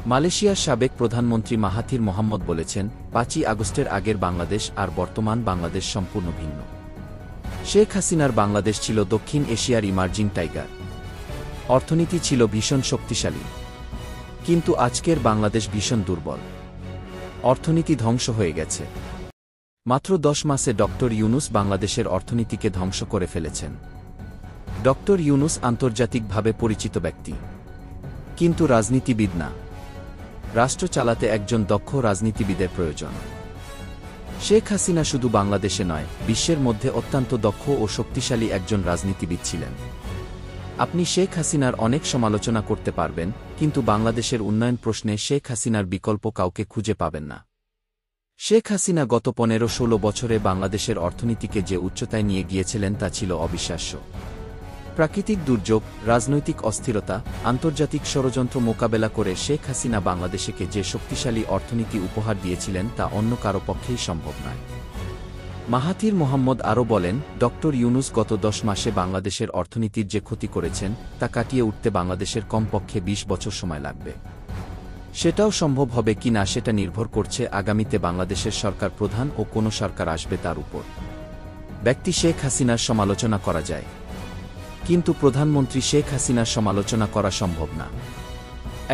মালয়েশিয়ার সাবেক প্রধানমন্ত্রী মাহাথির মোহাম্মদ বলেছেন, ৫ই আগস্টের আগের বাংলাদেশ আর বর্তমান বাংলাদেশ সম্পূর্ণ ভিন্ন। শেখ হাসিনার বাংলাদেশ ছিল দক্ষিণ এশিয়ার ইমার্জিং টাইগার। অর্থনীতি ছিল ভীষণ শক্তিশালী। কিন্তু আজকের বাংলাদেশ ভীষণ দুর্বল। অর্থনীতি ধ্বংস হয়ে গেছে। মাত্র ১০ মাসে ডক্টর ইউনূস বাংলাদেশের অর্থনীতিকে ধ্বংস করে ফেলেছেন। ডক্টর ইউনূস আন্তর্জাতিকভাবে পরিচিত ব্যক্তি, কিন্তু রাজনীতিবিদ না। রাষ্ট্র চালাতে একজন দক্ষ রাজনীতিবিদের প্রয়োজন। শেখ হাসিনা শুধু বাংলাদেশে নয়, বিশ্বের মধ্যে অত্যন্ত দক্ষ ও শক্তিশালী একজন রাজনীতিবিদ ছিলেন। আপনি শেখ হাসিনার অনেক সমালোচনা করতে পারবেন, কিন্তু বাংলাদেশের উন্নয়ন প্রশ্নে শেখ হাসিনার বিকল্প কাউকে খুঁজে পাবেন না। শেখ হাসিনা গত ১৫-১৬ বছরে বাংলাদেশের অর্থনীতিকে যে উচ্চতায় নিয়ে গিয়েছিলেন তা ছিল অবিশ্বাস্য। প্রাকৃতিক দুর্যোগ, রাজনৈতিক অস্থিরতা, আন্তর্জাতিক ষড়যন্ত্র মোকাবেলা করে শেখ হাসিনা বাংলাদেশকে যে শক্তিশালী অর্থনীতি উপহার দিয়েছিলেন তা অন্য কারো পক্ষেই সম্ভব নয়। মাহাথির মোহাম্মদ আরও বলেন, ডক্টর ইউনূস গত ১০ মাসে বাংলাদেশের অর্থনীতির যে ক্ষতি করেছেন তা কাটিয়ে উঠতে বাংলাদেশের কমপক্ষে ২০ বছর সময় লাগবে। সেটাও সম্ভব হবে কি না সেটা নির্ভর করছে আগামীতে বাংলাদেশের সরকার প্রধান ও কোন সরকার আসবে তার উপর। ব্যক্তি শেখ হাসিনার সমালোচনা করা যায়, কিন্তু প্রধানমন্ত্রী শেখ হাসিনার সমালোচনা করা সম্ভব না।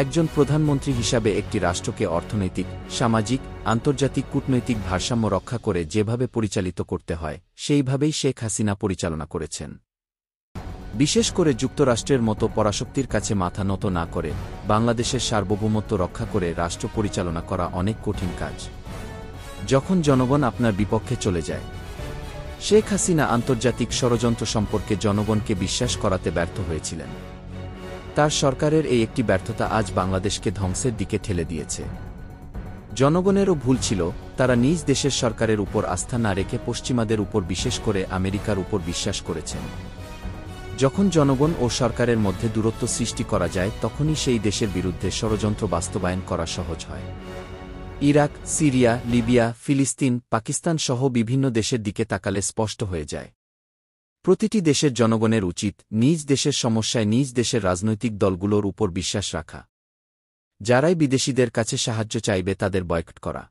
একজন প্রধানমন্ত্রী হিসাবে একটি রাষ্ট্রকে অর্থনৈতিক, সামাজিক, আন্তর্জাতিক কূটনৈতিক ভারসাম্য রক্ষা করে যেভাবে পরিচালিত করতে হয়, সেইভাবেই শেখ হাসিনা পরিচালনা করেছেন। বিশেষ করে যুক্তরাষ্ট্রের মতো পরাশক্তির কাছে মাথা নত না করে বাংলাদেশের সার্বভৌমত্ব রক্ষা করে রাষ্ট্র পরিচালনা করা অনেক কঠিন কাজ। যখন জনগণ আপনার বিপক্ষে চলে যায়। শেখ হাসিনা আন্তর্জাতিক ষড়যন্ত্র সম্পর্কে জনগণকে বিশ্বাস করাতে ব্যর্থ হয়েছিলেন। তার সরকারের এই একটি ব্যর্থতা আজ বাংলাদেশকে ধ্বংসের দিকে ঠেলে দিয়েছে। জনগণেরও ভুল ছিল, তারা নিজ দেশের সরকারের উপর আস্থা না রেখে পশ্চিমাদের উপর, বিশেষ করে আমেরিকার উপর বিশ্বাস করেছেন। যখন জনগণ ও সরকারের মধ্যে দূরত্ব সৃষ্টি করা যায় তখনই সেই দেশের বিরুদ্ধে ষড়যন্ত্র বাস্তবায়ন করা সহজ হয়। ইরাক, সিরিয়া, লিবিয়া, ফিলিস্তিন, পাকিস্তান সহ বিভিন্ন দেশের দিকে তাকালে স্পষ্ট হয়ে যায়। প্রতিটি দেশের জনগণের উচিত নিজ দেশের সমস্যায় নিজ দেশের রাজনৈতিক দলগুলোর উপর বিশ্বাস রাখা। যারাই বিদেশিদের কাছে সাহায্য চাইবে তাদের বয়কট করা।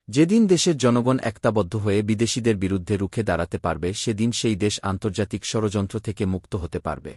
যেদিন দেশের জনগণ একতাবদ্ধ হয়ে বিদেশিদের বিরুদ্ধে রুখে দাঁড়াতে পারবে সেদিন সেই দেশ আন্তর্জাতিক ষড়যন্ত্র থেকে মুক্ত হতে পারবে।